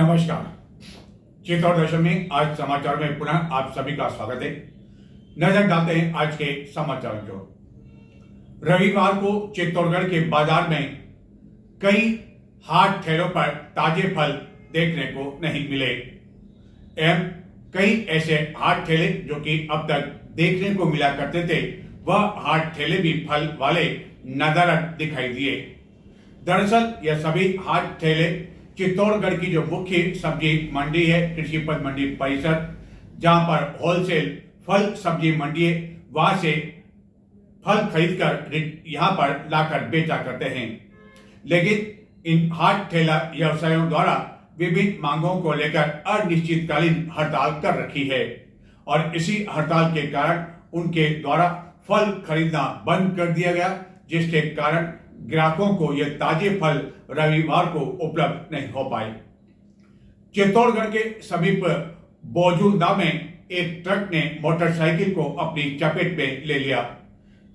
नमस्कार। चित्तौड़ दर्शन में आज समाचार में पुनः आप सभी का स्वागत है। नजर डालते हैं आज के समाचार को। रविवार को चित्तौड़गढ़ के बाजार में कई हाट ठेलों पर ताजे फल देखने को नहीं मिले एवं कई ऐसे हाट ठेले जो कि अब तक देखने को मिला करते थे, वह हाट ठेले भी फल वाले नजर दिखाई दिए। दरअसल यह सभी हाट ठेले चित्तौड़गढ़ की जो मुख्य सब्जी मंडी है, कृषि पद मंडी परिसर, जहां पर होलसेल फल सब्जी मंडी है, वहां से फल खरीदकर यहां पर लाकर बेचा करते हैं। लेकिन इन हाट ठेला व्यवसायों द्वारा विभिन्न मांगों को लेकर अनिश्चितकालीन हड़ताल कर रखी है और इसी हड़ताल के कारण उनके द्वारा फल खरीदना बंद कर दिया गया, जिसके कारण ग्राहकों को यह ताजे फल रविवार को उपलब्ध नहीं हो पाए। चित्तौड़गढ़ के समीप बोजुदा में एक ट्रक ने मोटरसाइकिल को अपनी चपेट में ले लिया,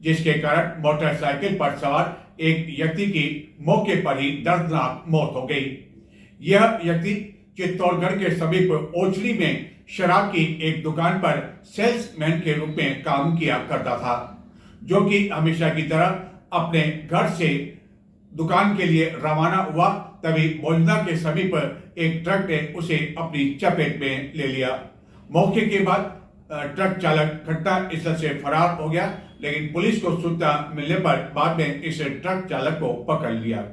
जिसके कारण मोटरसाइकिल पर सवार एक व्यक्ति की मौके पर ही दर्दनाक मौत हो गई। यह व्यक्ति चित्तौड़गढ़ के समीप ओचड़ी में शराब की एक दुकान पर सेल्समैन के रूप में काम किया करता था, जो कि हमेशा की तरह अपने घर से दुकान के लिए रवाना हुआ। तभी बोजुदा के समीप एक ट्रक ने उसे अपनी चपेट में ले लिया। मौके के बाद ट्रक चालक घटनास्थल से फरार हो गया, लेकिन पुलिस को सूचना मिलने पर बाद में इस ट्रक चालक को पकड़ लिया।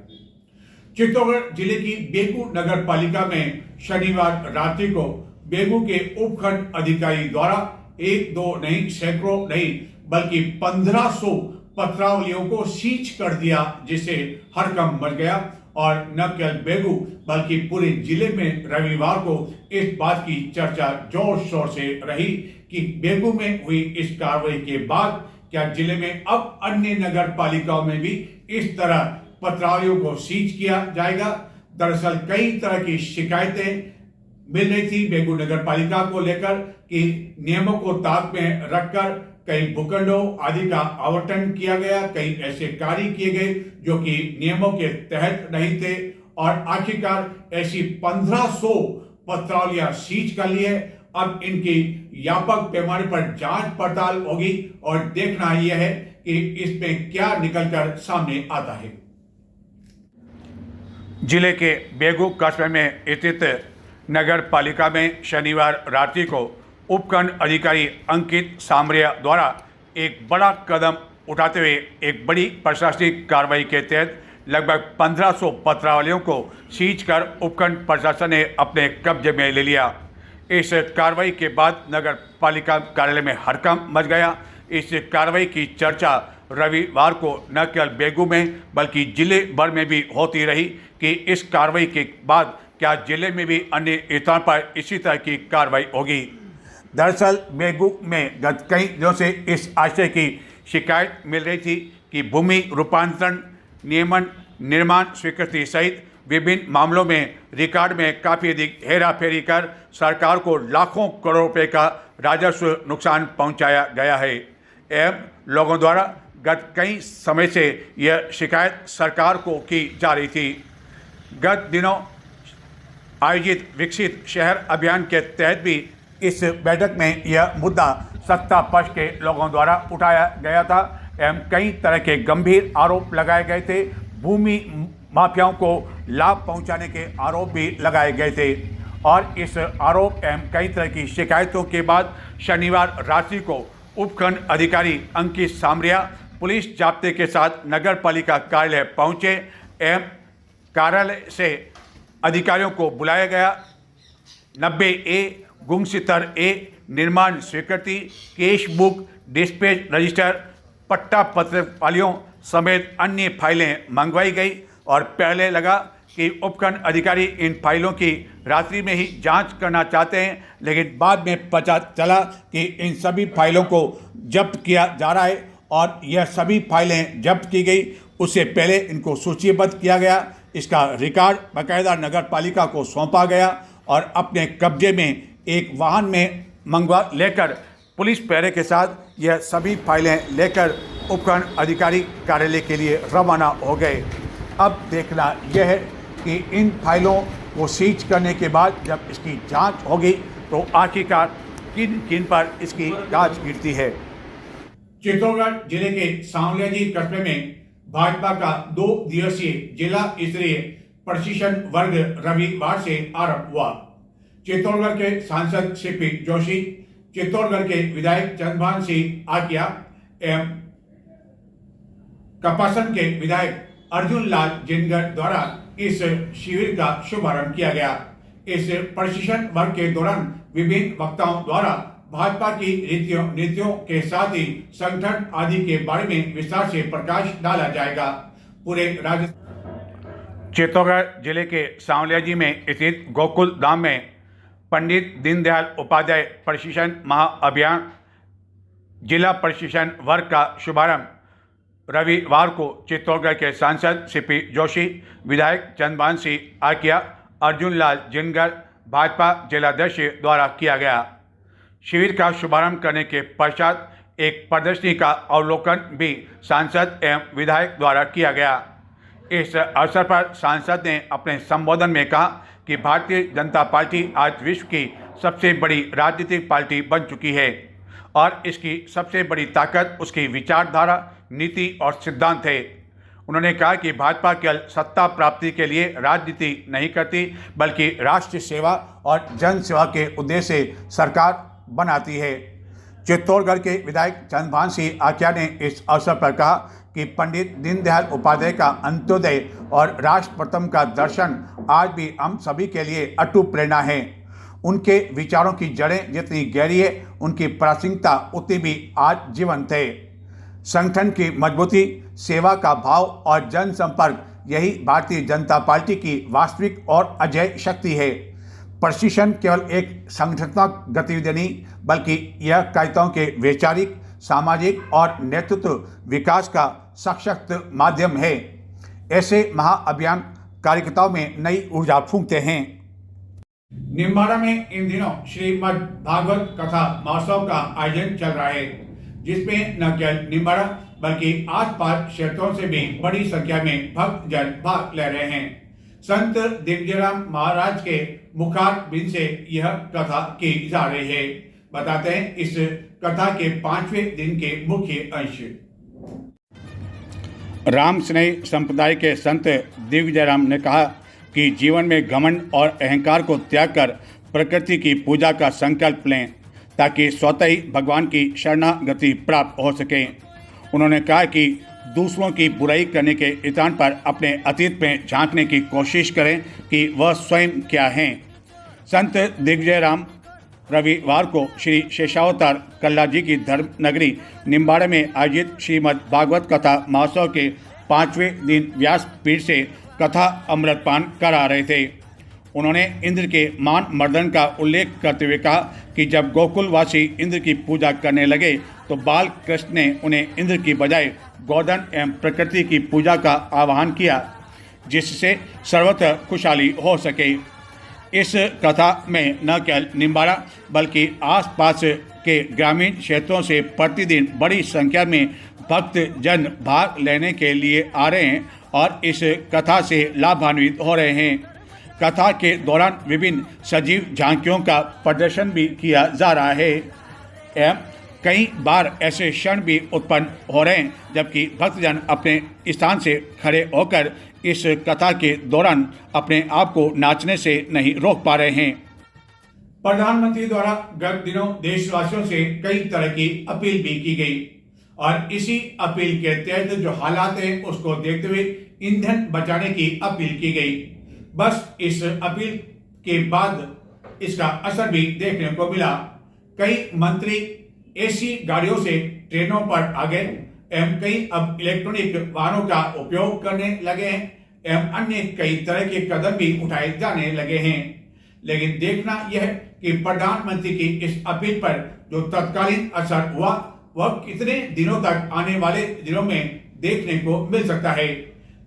चित्तौड़गढ़ जिले की बेगू नगर पालिका में शनिवार रात्रि को बेगू के उपखंड अधिकारी द्वारा एक दो नहीं, सैकड़ों नहीं बल्कि 1500 पत्रावलियों को सीज कर दिया, जिससे हड़कंप मच गया। और न केवल बेगू बल्कि पूरे जिले में रविवार को इस बात की चर्चा जोर शोर से रही कि बेगू में हुई इस कार्रवाई के बाद क्या जिले में अब अन्य नगर पालिकाओं में भी इस तरह पत्रावलियों को सीज किया जाएगा। दरअसल कई तरह की शिकायतें मिल रही थी बेगू नगर पालिका को लेकर कि नियमों को ताक में रखकर कई भूखंडों आदि का आवंटन किया गया, कई ऐसे कार्य किए गए जो कि नियमों के तहत नहीं थे और आखिरकार ऐसी 1500 पत्रावलियां सीज कर लिए। अब इनकी व्यापक पैमाने पर जांच पड़ताल होगी और देखना यह है कि इसमें क्या निकलकर सामने आता है। जिले के बेगू कस्बे में स्थित नगर पालिका में शनिवार रात्रि को उपखंड अधिकारी अंकित सामरिया द्वारा एक बड़ा कदम उठाते हुए एक बड़ी प्रशासनिक कार्रवाई के तहत लगभग 1500 पत्रावलियों को सीज कर उपखंड प्रशासन ने अपने कब्जे में ले लिया। इस कार्रवाई के बाद नगर पालिका कार्यालय में हड़कंप मच गया। इस कार्रवाई की चर्चा रविवार को न केवल बेगू में बल्कि जिले भर में भी होती रही कि इस कार्रवाई के बाद क्या जिले में भी अन्य स्थान पर इसी तरह की कार्रवाई होगी। दरअसल बेगू में गत कई दिनों से इस आशय की शिकायत मिल रही थी कि भूमि रूपांतरण, नियमन, निर्माण स्वीकृति सहित विभिन्न मामलों में रिकॉर्ड में काफ़ी अधिक हेराफेरी कर सरकार को लाखों करोड़ रुपए का राजस्व नुकसान पहुंचाया गया है एवं लोगों द्वारा गत कई समय से यह शिकायत सरकार को की जा रही थी। गत दिनों आयोजित विकसित शहर अभियान के तहत भी इस बैठक में यह मुद्दा सत्ता पक्ष के लोगों द्वारा उठाया गया था एवं कई तरह के गंभीर आरोप लगाए गए थे। भूमि माफियाओं को लाभ पहुंचाने के आरोप भी लगाए गए थे और इस आरोप एवं कई तरह की शिकायतों के बाद शनिवार रात्रि को उपखंड अधिकारी अंकित सामरिया पुलिस जाब्ते के साथ नगर पालिका कार्यालय पहुंचे एवं कार्यालय से अधिकारियों को बुलाया गया। 90A गुमसितर ए निर्माण स्वीकृति, केश बुक, डिस्पैच रजिस्टर, पट्टा पत्र वालियों समेत अन्य फाइलें मंगवाई गई और पहले लगा कि उपखंड अधिकारी इन फाइलों की रात्रि में ही जांच करना चाहते हैं, लेकिन बाद में पता चला कि इन सभी फाइलों को जब्त किया जा रहा है और यह सभी फाइलें जब्त की गई। उससे पहले इनको सूचीबद्ध किया गया, इसका रिकॉर्ड बाकायदा नगर पालिका को सौंपा गया और अपने कब्जे में एक वाहन में मंगवा लेकर पुलिस पहरे के साथ यह सभी फाइलें लेकर उपखंड अधिकारी कार्यालय के लिए रवाना हो गए। अब देखना यह है कि इन फाइलों को सीज करने के बाद जब इसकी जांच होगी तो आखिरकार किन किन पर इसकी गाज गिरती है। चित्तौड़गढ़ जिले के सांवलियाजी कस्बे में भाजपा का 2 दिवसीय जिला स्तरीय प्रशिक्षण वर्ग रविवार से आरंभ हुआ। चित्तौड़गढ़ के सांसद सीपी जोशी, चित्तौड़गढ़ के विधायक चंद्रभान सिंह आकिया एवं कपासन के विधायक अर्जुन लाल जिनगर द्वारा इस शिविर का शुभारंभ किया गया। इस प्रशिक्षण वर्ग के दौरान विभिन्न वक्ताओं द्वारा भाजपा की नीतियों के साथ ही संगठन आदि के बारे में विस्तार से प्रकाश डाला जाएगा। पूरे राज्य चित्तौड़गढ़ जिले के सांवलियाजी में स्थित गोकुल धाम में पंडित दीनदयाल उपाध्याय प्रशिक्षण महाअभियान जिला प्रशिक्षण वर्ग का शुभारंभ रविवार को चित्तौड़गढ़ के सांसद सीपी जोशी, विधायक चंद्रभान सिंह आकिया, अर्जुन लाल जिनगर, भाजपा जिलाध्यक्ष द्वारा किया गया। शिविर का शुभारंभ करने के पश्चात एक प्रदर्शनी का अवलोकन भी सांसद एवं विधायक द्वारा किया गया। इस अवसर पर सांसद ने अपने संबोधन में कहा कि भारतीय जनता पार्टी आज विश्व की सबसे बड़ी राजनीतिक पार्टी बन चुकी है और इसकी सबसे बड़ी ताकत उसकी विचारधारा, नीति और सिद्धांत है। उन्होंने कहा कि भाजपा केवल सत्ता प्राप्ति के लिए राजनीति नहीं करती बल्कि राष्ट्र सेवा और जन सेवा के उद्देश्य से सरकार बनाती है। चित्तौड़गढ़ के विधायक चंद्रभान सिंह आकिया ने इस अवसर पर कहा कि पंडित दीनदयाल उपाध्याय का अंत्योदय और राष्ट्र प्रथम का दर्शन आज भी हम सभी के लिए अटूट प्रेरणा है। उनके विचारों की जड़ें जितनी गहरी है, उनकी प्रासंगिकता उतनी भी आज जीवंत है। संगठन की मजबूती, सेवा का भाव और जनसंपर्क यही भारतीय जनता पार्टी की वास्तविक और अजेय शक्ति है। प्रशिक्षण केवल एक संगठनात्मक गतिविधि नहीं बल्कि यह कार्यताओं के वैचारिक, सामाजिक और नेतृत्व विकास का सशक्त माध्यम है। ऐसे महाअभियान कार्यकर्ताओं में नई ऊर्जा फूंकते हैं। निम्बाड़ा में इन दिनों श्रीमद् भागवत कथा महोत्सव का आयोजन चल रहा है, जिसमें न केवल निम्बाड़ा बल्कि आसपास क्षेत्रों से भी बड़ी संख्या में भक्त जन भाग ले रहे हैं। संत दिग्विजयराम महाराज के मुखारबिंद से यह कथा की जा रही है। बताते हैं इस कथा के 5वें दिन के मुख्य अंश। राम स्नेही संप्रदाय के संत दिग्विजयराम ने कहा कि जीवन में घमंड और अहंकार को त्याग कर प्रकृति की पूजा का संकल्प लें ताकि स्वतः ही भगवान की शरणागति प्राप्त हो सके। उन्होंने कहा कि दूसरों की बुराई करने के स्थान पर अपने अतीत में झांकने की कोशिश करें कि वह स्वयं क्या हैं। संत दिग्विजयराम रविवार को श्री शेषावतार कल्ला जी की धर्म नगरी निम्बाड़ा में आयोजित श्रीमद् भागवत कथा महोत्सव के 5वें दिन व्यासपीठ से कथा अमृतपान करा रहे थे। उन्होंने इंद्र के मान मर्दन का उल्लेख करते हुए कहा कि जब गोकुलवासी इंद्र की पूजा करने लगे तो बाल कृष्ण ने उन्हें इंद्र की बजाय गोवर्धन एवं प्रकृति की पूजा का आह्वान किया, जिससे सर्वत्र खुशहाली हो सके। इस कथा में न केवल निम्बाड़ा बल्कि आसपास के ग्रामीण क्षेत्रों से प्रतिदिन बड़ी संख्या में भक्त जन भाग लेने के लिए आ रहे हैं और इस कथा से लाभान्वित हो रहे हैं। कथा के दौरान विभिन्न सजीव झांकियों का प्रदर्शन भी किया जा रहा है एवं कई बार ऐसे क्षण भी उत्पन्न हो रहे हैं जबकि भक्तजन अपने स्थान से खड़े होकर इस कथा के दौरान अपने आप को नाचने से नहीं रोक पा रहे हैं। प्रधानमंत्री द्वारा गत दिनों देशवासियों से कई तरह की अपील भी की गई और इसी अपील के तहत जो हालात हैं उसको देखते हुए ईंधन बचाने की अपील की गई। बस इस अपील के बाद इसका असर भी देखने को मिला। कई मंत्री एसी गाड़ियों से ट्रेनों पर आ गए एवं कई अब इलेक्ट्रॉनिक वाहनों का उपयोग करने लगे हैं एवं अन्य कई तरह के कदम भी उठाए जाने लगे हैं। लेकिन देखना यह है कि प्रधानमंत्री की इस अपील पर जो तत्कालीन असर हुआ वह कितने दिनों तक आने वाले दिनों में देखने को मिल सकता है,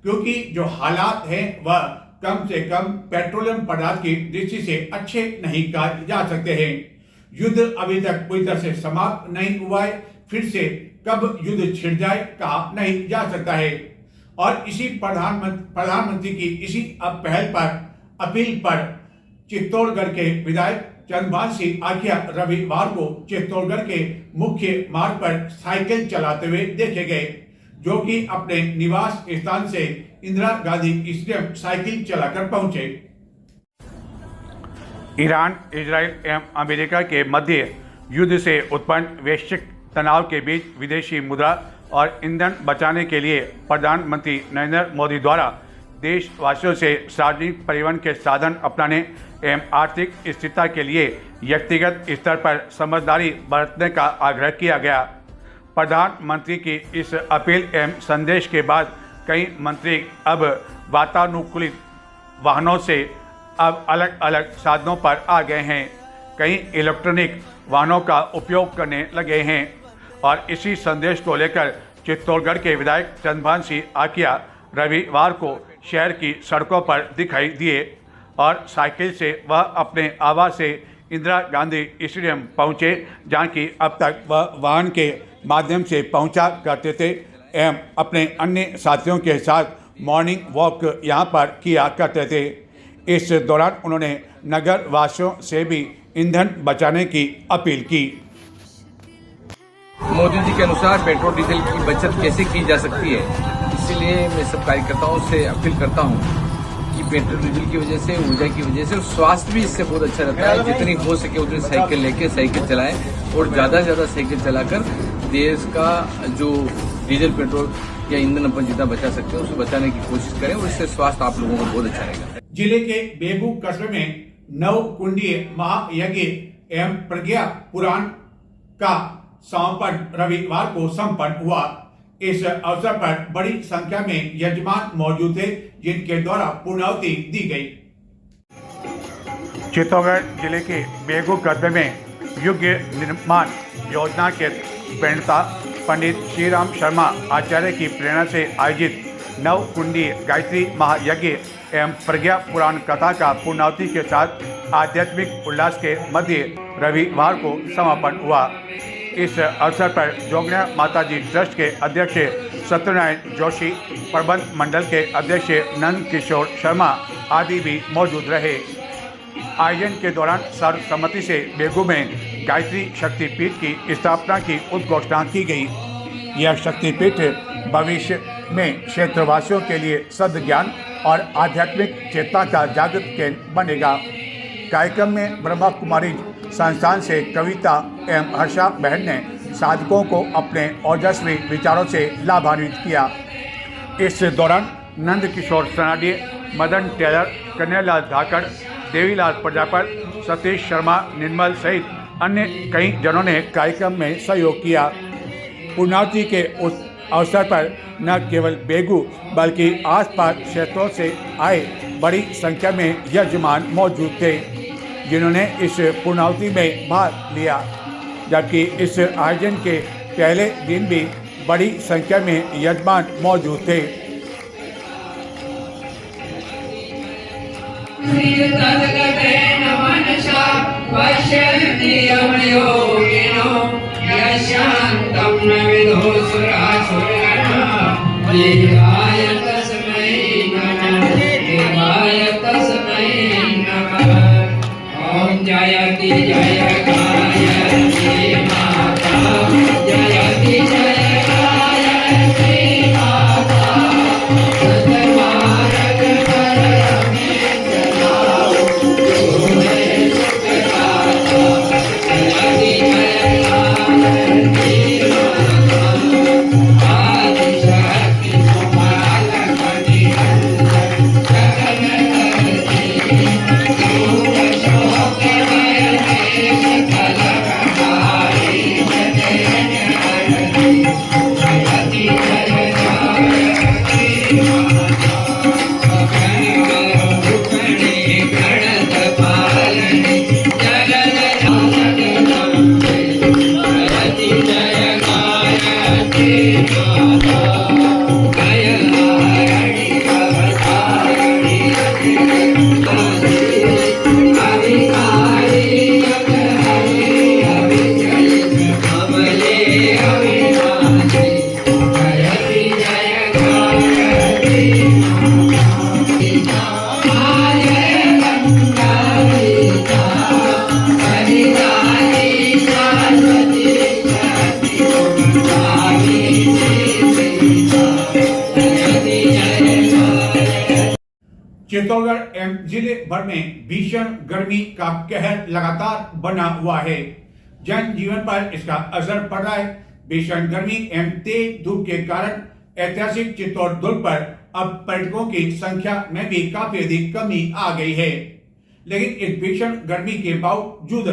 क्योंकि जो हालात हैं वह कम से कम पेट्रोलियम पदार्थ की दृष्टि से अच्छे नहीं कहे जा सकते हैं। युद्ध अभी तक पूरी तरह से समाप्त नहीं हुआ है, फिर से कब युद्ध छिड़ जाए कहा नहीं जा सकता है। और इसी प्रधानमंत्री की इसी अब पहल पर अपील पर चित्तौड़गढ़ के विधायक चंद्रभान सिंह आखिया रविवार को चित्तौड़गढ़ के मुख्य मार्ग पर साइकिल चलाते हुए देखे गए, जो कि अपने निवास स्थान से इंदिरा गांधी स्टेडियम साइकिल चलाकर पहुंचे। ईरान, इजराइल एवं अमेरिका के मध्य युद्ध से उत्पन्न वैश्विक तनाव के बीच विदेशी मुद्रा और ईंधन बचाने के लिए प्रधानमंत्री नरेंद्र मोदी द्वारा देशवासियों से सार्वजनिक परिवहन के साधन अपनाने एवं आर्थिक स्थिरता के लिए व्यक्तिगत स्तर पर समझदारी बरतने का आग्रह किया गया। प्रधानमंत्री की इस अपील एवं संदेश के बाद कई मंत्री अब वातानुकूलित वाहनों से अब अलग अलग साधनों पर आ गए हैं। कई इलेक्ट्रॉनिक वाहनों का उपयोग करने लगे हैं और इसी संदेश को लेकर चित्तौड़गढ़ के विधायक चंद्रभान सिंह आखिया रविवार को शहर की सड़कों पर दिखाई दिए और साइकिल से वह अपने आवास से इंदिरा गांधी स्टेडियम पहुंचे, जहां की अब तक वह वाहन के माध्यम से पहुंचा करते थे एवं अपने अन्य साथियों के साथ मॉर्निंग वॉक यहां पर किया करते थे। इस दौरान उन्होंने नगर वासियों से भी ईंधन बचाने की अपील की। मोदी जी के अनुसार पेट्रोल डीजल की बचत कैसे की जा सकती है, इसीलिए मैं सब कार्यकर्ताओं से अपील करता हूं कि पेट्रोल डीजल की वजह से, ऊर्जा की वजह से स्वास्थ्य भी इससे बहुत अच्छा रहता है। जितनी हो सके उतनी साइकिल लेके साइकिल चलाएं और ज़्यादा से ज़्यादा साइकिल चलाकर देश का जो डीजल पेट्रोल या ईंधन अपन जितना बचा सकते हैं उसको बचाने की कोशिश करें और इससे स्वास्थ्य आप लोगों को बहुत अच्छा रहेगा। जिले के बेगू कस्बे में नवकुंडीय महायज्ञ एवं प्रज्ञा पुराण का समापन रविवार को संपन्न हुआ। इस अवसर पर बड़ी संख्या में यजमान मौजूद थे, जिनके द्वारा पूर्णाहुति दी गई। चित्तौड़गढ़ जिले के बेगू कस्बे में युग निर्माण योजना के प्रणेता पंडित श्रीराम शर्मा आचार्य की प्रेरणा से आयोजित नवकुंडीय गायत्री महायज्ञ एवं प्रज्ञा पुराण कथा का पूर्णाहुति के साथ आध्यात्मिक उल्लास के मध्य रविवार को समापन हुआ। इस अवसर पर जोगना माताजी ट्रस्ट के अध्यक्ष सत्यनारायण जोशी, प्रबंध मंडल के अध्यक्ष नंद किशोर शर्मा आदि भी मौजूद रहे। आयोजन के दौरान सर्वसम्मति से बेगू में गायत्री शक्तिपीठ की स्थापना की उद्घोषणा की गई। यह शक्तिपीठ भविष्य में क्षेत्रवासियों के लिए सद्ज्ञान और आध्यात्मिक चेतना का जागृत केंद्र बनेगा। कार्यक्रम में ब्रह्मा कुमारी संस्थान से कविता एवं हर्षा बहन ने साधकों को अपने ओजस्वी विचारों से लाभान्वित किया। इस दौरान नंद किशोर सनाडे, मदन टेलर, कन्हैयालाल धाकड़, देवीलाल प्रजापत, सतीश शर्मा, निर्मल सहित अन्य कई जनों ने कार्यक्रम में सहयोग किया। पूर्णाहुति के उस अवसर पर न केवल बेगू बल्कि आसपास क्षेत्रों से आए बड़ी संख्या में यजमान मौजूद थे, जिन्होंने इस पूर्णाहुति में भाग लिया। जबकि इस आयोजन के पहले दिन भी बड़ी संख्या में यजमान मौजूद थे। जयति जय गायत्री माता, जयति जय गायत्री माता, सतमारक कर हमें चलाओ, तुम्हें सुखदाता, जयति जय गायत्री माता, आदिशक्ति चित्तौड़गढ़ एवं जिले भर में भीषण गर्मी का कहर लगातार बना हुआ है। जन जीवन पर इसका असर पड़ रहा है। भीषण गर्मी एवं तेज धूप के कारण ऐतिहासिक चित्तौड़ दुर्ग पर अब पर्यटकों की संख्या में भी काफी अधिक कमी आ गई है। लेकिन इस भीषण गर्मी के बावजूद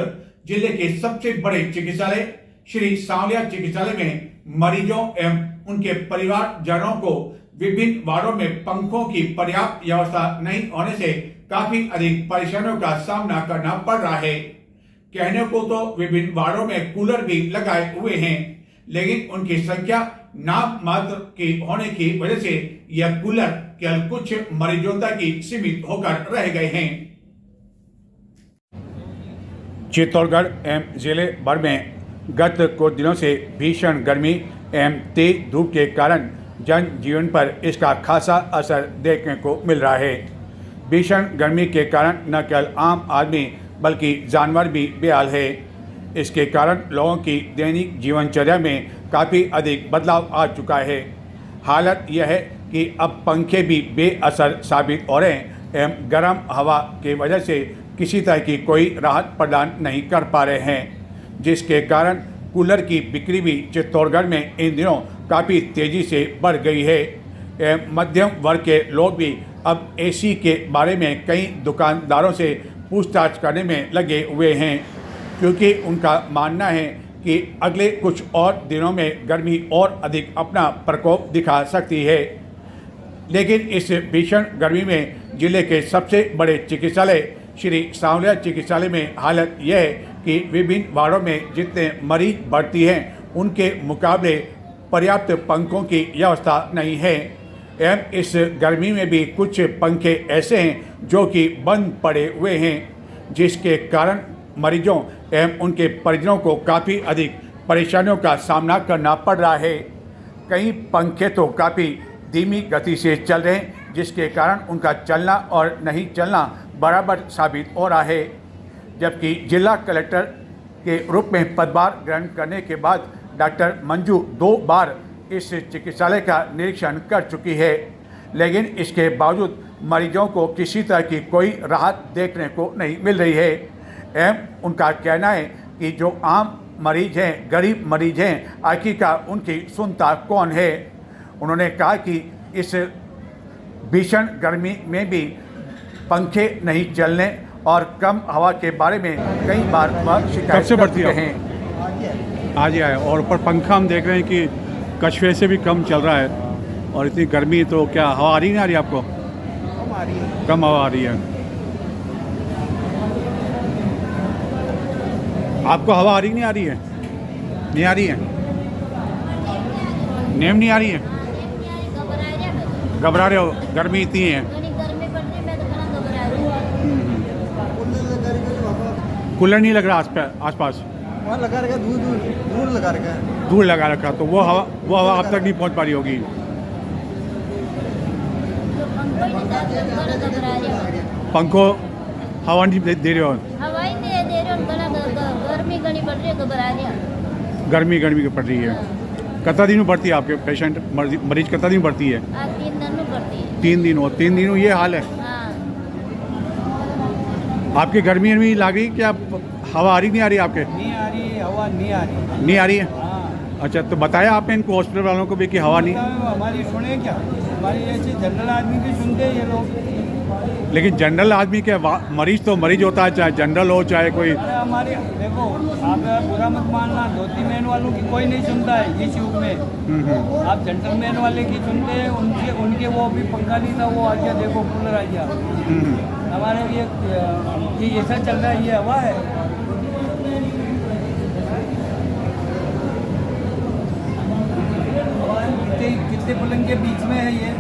जिले के सबसे बड़े चिकित्सालय श्री सांवलिया चिकित्सालय में मरीजों एवं उनके परिवारजनों को विभिन्न वार्डों में पंखों की पर्याप्त व्यवस्था नहीं होने से काफी अधिक परेशानियों का सामना करना पड़ रहा है। कहने को तो विभिन्न वार्डों में कूलर भी लगाए हुए हैं, लेकिन उनकी संख्या नाम मात्र की होने की वजह से यह कूलर केवल कुछ मरीजों तक ही सीमित होकर रह गए हैं। चित्तौड़गढ़ एवं जिले भर में गत कुछ दिनों से भीषण गर्मी एवं तेज धूप के कारण जन जीवन पर इसका खासा असर देखने को मिल रहा है। भीषण गर्मी के कारण न केवल आम आदमी बल्कि जानवर भी बेहाल है। इसके कारण लोगों की दैनिक जीवनचर्या में काफ़ी अधिक बदलाव आ चुका है। हालत यह है कि अब पंखे भी बेअसर साबित हो रहे हैं एवं गर्म हवा की वजह से किसी तरह की कोई राहत प्रदान नहीं कर पा रहे हैं, जिसके कारण कूलर की बिक्री भी चित्तौड़गढ़ में इन दिनों काफ़ी तेज़ी से बढ़ गई है। मध्यम वर्ग के लोग भी अब एसी के बारे में कई दुकानदारों से पूछताछ करने में लगे हुए हैं, क्योंकि उनका मानना है कि अगले कुछ और दिनों में गर्मी और अधिक अपना प्रकोप दिखा सकती है। लेकिन इस भीषण गर्मी में जिले के सबसे बड़े चिकित्सालय श्री सांवलिया चिकित्सालय में हालत यह है कि विभिन्न वार्डों में जितने मरीज भर्ती हैं उनके मुकाबले पर्याप्त पंखों की व्यवस्था नहीं है एवं इस गर्मी में भी कुछ पंखे ऐसे हैं जो कि बंद पड़े हुए हैं, जिसके कारण मरीजों एवं उनके परिजनों को काफ़ी अधिक परेशानियों का सामना करना पड़ रहा है। कई पंखे तो काफ़ी धीमी गति से चल रहे हैं, जिसके कारण उनका चलना और नहीं चलना बराबर साबित हो रहा है। जबकि जिला कलेक्टर के रूप में पदभार ग्रहण करने के बाद डॉक्टर मंजू 2 बार इस चिकित्सालय का निरीक्षण कर चुकी है, लेकिन इसके बावजूद मरीजों को किसी तरह की कोई राहत देखने को नहीं मिल रही है। एवं उनका कहना है कि जो आम मरीज हैं, गरीब मरीज हैं, आखिरकार उनकी सुनता कौन है। उन्होंने कहा कि इस भीषण गर्मी में भी पंखे नहीं चलने और कम हवा के बारे में कई बार वह शिकायत करते हैं। आज ही आया और ऊपर पंखा हम देख रहे हैं कि कछुए से भी कम चल रहा है और इतनी गर्मी, तो क्या हवा आ रही नहीं आ रही आपको? कम आ रही है। कम हवा आ रही है। आपको हवा आ रही नहीं आ रही है? नहीं आ रही है? नेम नहीं आ रही है? घबरा रहे हो? गर्मी इतनी है। कूलर नहीं लग रहा आसपास? वहाँ लगा रखा, दूर लगा रखा है। दूर लगा रखा, तो वो हवा आप तक नहीं पहुंच पा रही होगी। पंखो हवा नहीं दे रहे हो? हवा ही नहीं दे रहे हो, गर्मी घनी पड़ रही है, घबरा रही है। गर्मी पड़ रही है। कितना दिन में बढ़ती है आपके पेशेंट मरीज कितना दिन बढ़ती है? 3 दिन में बढ़ती है। 3 दिन ये हाल है। हाँ। आपकी गर्मी में लग रही क्या हवा आ रही नहीं आ रही आपके? नहीं आ रही हवा, नहीं आ रही। नहीं आ रही है? हाँ। अच्छा, तो बताया आपने इनको हॉस्पिटल वालों को भी कि हवा नहीं? हमारी सुने क्या? हमारी ऐसे जनरल आदमी की सुनते हैं ये लोग। लेकिन जनरल आदमी के मरीज तो मरीज होता है, चाहे जनरल हो चाहे कोई। अरे हमारी देखो, आप बुरा मत मानना, धोती मैन वालों की कोई नहीं सुनता है इस युग में। आप जनरल मैन वाले की सुनते हैं, उनके वो अभी पंखा नहीं था, वो आ गया, देखो कूलर आ गया। हमारे ये ऐसा चल रहा है, ये हवा है। कितने पलंग के बीच में है ये?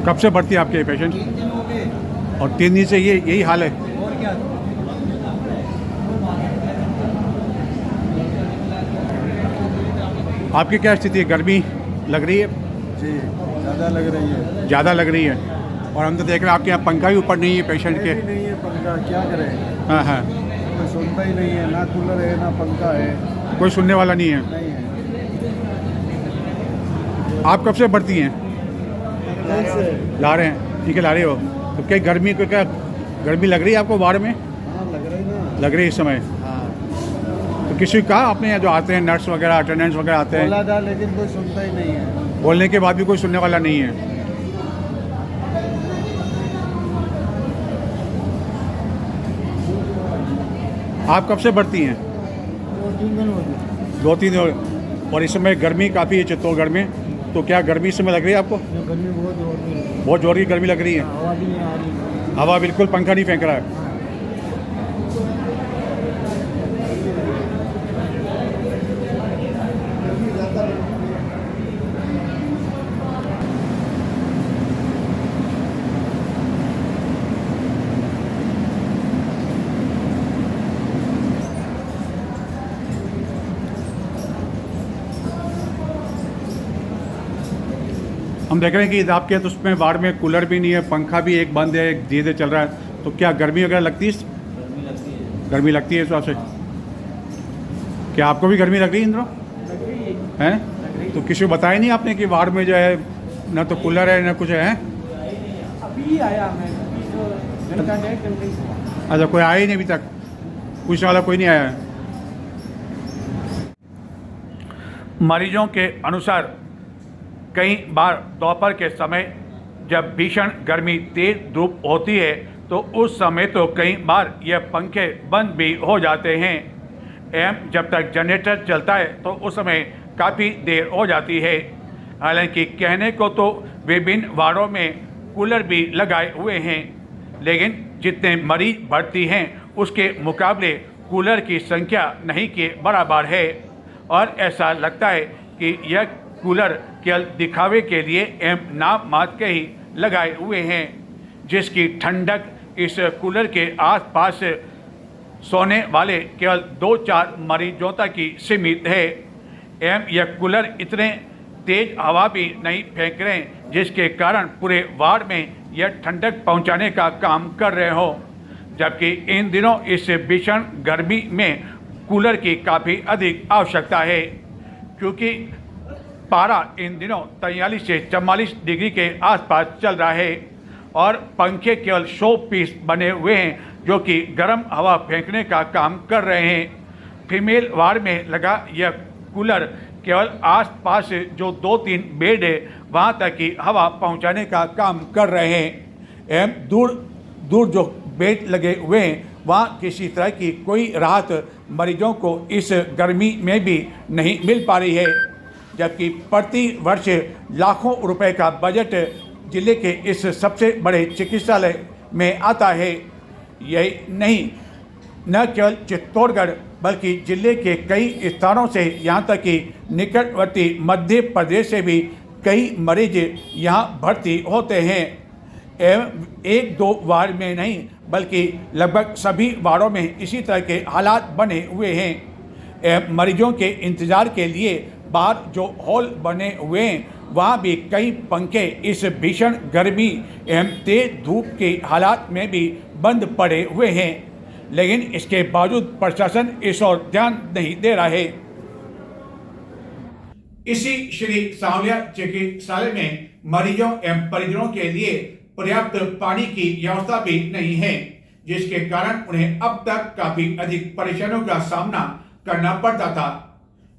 कब से बढ़ती है आपके पेशेंट? 3 दिन हो गए। और 3 दिन से यही हाल है? और क्या? आपकी क्या स्थिति है? गर्मी लग रही है? जी ज़्यादा लग रही है। ज़्यादा लग रही है। और हम तो देख रहे हैं आपके यहाँ पंखा भी ऊपर नहीं है पेशेंट के। नहीं है पंखा, क्या करें? हाँ हाँ, कोई सुनता ही नहीं है, ना कूलर है ना पंखा है। कोई सुनने वाला नहीं है। नहीं है। आप कब से बढ़ती हैं? कल से ला रहे हैं? ठीक है, ला रहे हो। तो क्या गर्मी को क्या गर्मी लग रही है आपको वार्ड में? हाँ लग रही ना। लग रही है इस समय? हाँ तो किसी को कहा आपने यहाँ जो आते हैं नर्स वगैरह अटेंडेंट्स वगैरह आते हैं? बोला था लेकिन कोई सुनता ही नहीं है। बोलने के बाद भी कोई सुनने वाला नहीं है। आप कब से भर्ती हैं? 2-3 दिन हो गए। 2-3 दिन। और इस समय गर्मी काफ़ी है चित्तौड़गढ़ में, तो क्या गर्मी इस समय लग रही है आपको? ये गर्मी बहुत जोर की है। बहुत जोर की गर्मी लग रही है। हवा भी नहीं आ रही। हवा बिल्कुल पंखा नहीं फेंक रहा है। हम देख रहे हैं कि आपके तो उसमें वार्ड में कूलर भी नहीं है, पंखा भी एक बंद है, एक धीरे चल रहा है, तो क्या गर्मी वगैरह लगती है? गर्मी लगती है इस हिसाब से। क्या आपको भी गर्मी लग रही है इंद्रो? हैं? तो किसी को बताया नहीं आपने कि वार्ड में जो है ना तो कूलर है ना कुछ है? अभी आया मैं, अभी तो घंटा 1.5 घंटे से। अच्छा, कोई आया ही नहीं अभी तक? पूछने वाला कोई नहीं आया है? मरीजों के अनुसार कई बार दोपहर के समय जब भीषण गर्मी तेज धूप होती है तो उस समय तो कई बार यह पंखे बंद भी हो जाते हैं एवं जब तक जनरेटर चलता है तो उस समय काफ़ी देर हो जाती है। हालांकि कहने को तो विभिन्न वार्डों में कूलर भी लगाए हुए हैं, लेकिन जितने मरीज भर्ती हैं उसके मुकाबले कूलर की संख्या नहीं के बराबर है और ऐसा लगता है कि यह कूलर केवल दिखावे के लिए एवं नाम मात्र के ही लगाए हुए हैं, जिसकी ठंडक इस कूलर के आसपास सोने वाले केवल 2-4 मरीजों तक ही सीमित है एवं यह कूलर इतने तेज हवा भी नहीं फेंक रहे जिसके कारण पूरे वार्ड में यह ठंडक पहुंचाने का काम कर रहे हो, जबकि इन दिनों इस भीषण गर्मी में कूलर की काफ़ी अधिक आवश्यकता है, क्योंकि पारा इन दिनों 43 से 44 डिग्री के आसपास चल रहा है और पंखे केवल शो पीस बने हुए हैं जो कि गर्म हवा फेंकने का काम कर रहे हैं। फीमेल वार्ड में लगा यह कूलर केवल आसपास जो 2-3 बेड है वहाँ तक ही हवा पहुँचाने का काम कर रहे हैं एवं दूर दूर जो बेड लगे हुए हैं वहाँ किसी तरह की कोई राहत मरीजों को इस गर्मी में भी नहीं मिल पा रही है, जबकि प्रति वर्ष लाखों रुपए का बजट जिले के इस सबसे बड़े चिकित्सालय में आता है। यही नहीं, न केवल चित्तौड़गढ़ बल्कि जिले के कई स्थानों से यहाँ तक कि निकटवर्ती मध्य प्रदेश से भी कई मरीज यहाँ भर्ती होते हैं एवं 1-2 वार्ड में नहीं बल्कि लगभग सभी वार्डों में इसी तरह के हालात बने हुए हैं एवं मरीजों के इंतज़ार के लिए बाहर जो हॉल बने हुए हैं वहाँ भी कई पंखे इस भीषण गर्मी एवं तेज धूप के हालात में भी बंद पड़े हुए हैं, लेकिन इसके बावजूद प्रशासन इस ओर ध्यान नहीं दे रहा है। इसी श्री सांवलिया चिकित्सालय में मरीजों एवं परिजनों के लिए पर्याप्त पानी की व्यवस्था भी नहीं है, जिसके कारण उन्हें अब तक काफी अधिक परेशानियों का सामना करना पड़ता था,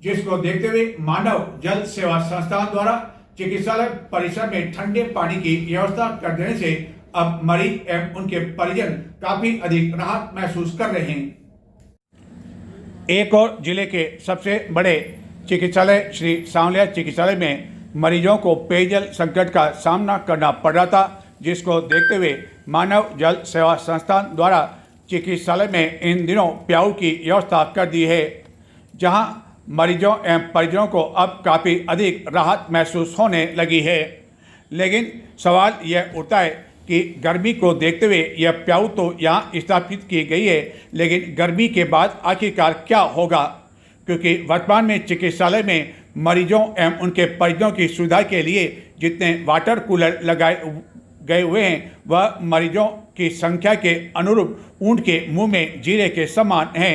जिसको देखते हुए मानव जल सेवा संस्थान द्वारा चिकित्सालय परिसर में ठंडे पानी की व्यवस्था कर देने से अब मरीज एवं उनके परिजन काफी अधिक राहत महसूस कर रहे हैं। एक और जिले के सबसे बड़े चिकित्सालय श्री सांवलिया चिकित्सालय में मरीजों को पेयजल संकट का सामना करना पड़ रहा था, जिसको देखते हुए मानव जल सेवा संस्थान द्वारा चिकित्सालय में इन दिनों प्याऊ की व्यवस्था कर दी है, जहां मरीजों एवं परिजनों को अब काफ़ी अधिक राहत महसूस होने लगी है। लेकिन सवाल यह उठता है कि गर्मी को देखते हुए यह प्याऊ तो यहाँ स्थापित की गई है, लेकिन गर्मी के बाद आखिरकार क्या होगा, क्योंकि वर्तमान में चिकित्सालय में मरीजों एवं उनके परिजनों की सुविधा के लिए जितने वाटर कूलर लगाए गए हुए हैं वह मरीजों की संख्या के अनुरूप ऊंट के मुंह में जीरे के समान हैं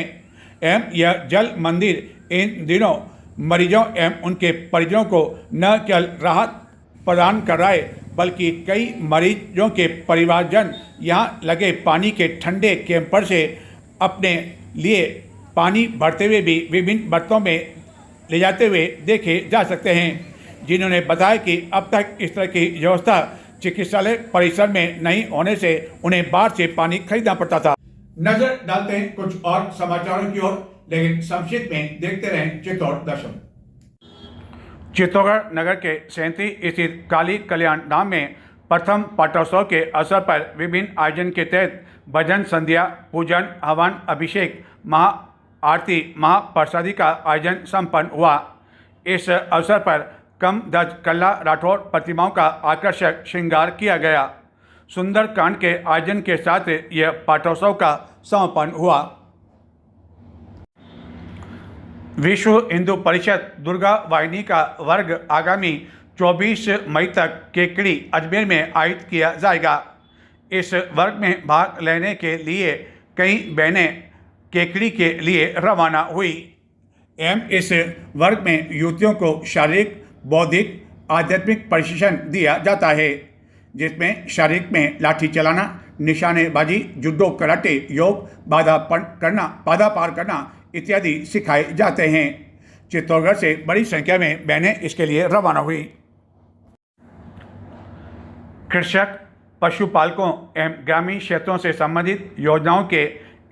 एवं यह जल मंदिर इन दिनों मरीजों एवं उनके परिजनों को न केवल राहत प्रदान कर रहा है, बल्कि कई मरीजों के परिवारजन यहाँ लगे पानी के ठंडे कैंपर से अपने लिए पानी भरते हुए भी विभिन्न बर्तनों में ले जाते हुए देखे जा सकते हैं, जिन्होंने बताया कि अब तक इस तरह की व्यवस्था चिकित्सालय परिसर में नहीं होने से उन्हें बाहर से पानी खरीदना पड़ता था। नजर डालते हैं कुछ और समाचारों की ओर, लेकिन संक्षिप्त में देखते रहें चित्तौड़ दर्शन। चित्तौड़गढ़ नगर के 37 स्थित काली कल्याण धाम में प्रथम पाटोत्सव के अवसर पर विभिन्न आयोजन के तहत भजन संध्या, पूजन, हवन, अभिषेक, महाआरती, महाप्रसादी का आयोजन संपन्न हुआ। इस अवसर पर कम दज कल्ला राठौड़ प्रतिमाओं का आकर्षक श्रृंगार किया गया। सुंदरकांड के आयोजन के साथ यह पाटोत्सव का समापन हुआ। विश्व हिंदू परिषद दुर्गा वाहिनी का वर्ग आगामी 24 मई तक केकड़ी अजमेर में आयोजित किया जाएगा। इस वर्ग में भाग लेने के लिए कई बहनें केकड़ी के लिए रवाना हुई। इस वर्ग में युवतियों को शारीरिक, बौद्धिक, आध्यात्मिक प्रशिक्षण दिया जाता है, जिसमें शारीरिक में लाठी चलाना, निशानेबाजी, जुडो, कराटे, योग, बाधा पार करना इत्यादि सिखाए जाते हैं। चित्तौड़गढ़ से बड़ी संख्या में बहनें इसके लिए रवाना हुई। कृषक, पशुपालकों एवं ग्रामीण क्षेत्रों से संबंधित योजनाओं के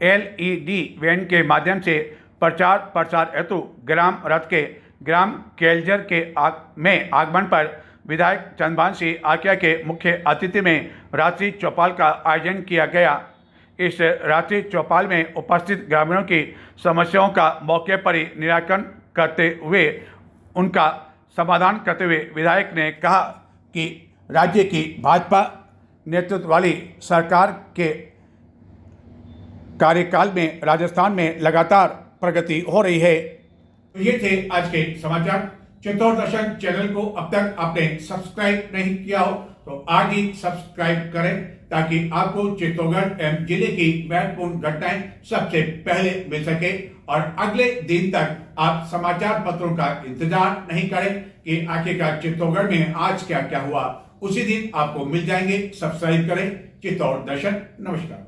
LED वैन के माध्यम से प्रचार प्रसार हेतु ग्राम रथ के ग्राम केलजर के में आगमन पर विधायक चंद्रभान सिंह आकिया के मुख्य अतिथि में रात्रि चौपाल का आयोजन किया गया। इस रात्रि चौपाल में उपस्थित ग्रामीणों की समस्याओं का मौके पर ही निराकरण करते हुए उनका समाधान करते हुए विधायक ने कहा कि राज्य की भाजपा नेतृत्व वाली सरकार के कार्यकाल में राजस्थान में लगातार प्रगति हो रही है। तो ये थे आज के समाचार। चित्तौड़ दर्शन चैनल को अब तक आपने सब्सक्राइब नहीं किया हो तो आज ही सब्सक्राइब करें, ताकि आपको चित्तौड़गढ़ एवं जिले की महत्वपूर्ण घटनाएं सबसे पहले मिल सके और अगले दिन तक आप समाचार पत्रों का इंतजार नहीं करें कि आखिरकार चित्तौड़गढ़ में आज क्या क्या हुआ। उसी दिन आपको मिल जाएंगे। सब्सक्राइब करें चित्तौड़ दर्शन। नमस्कार।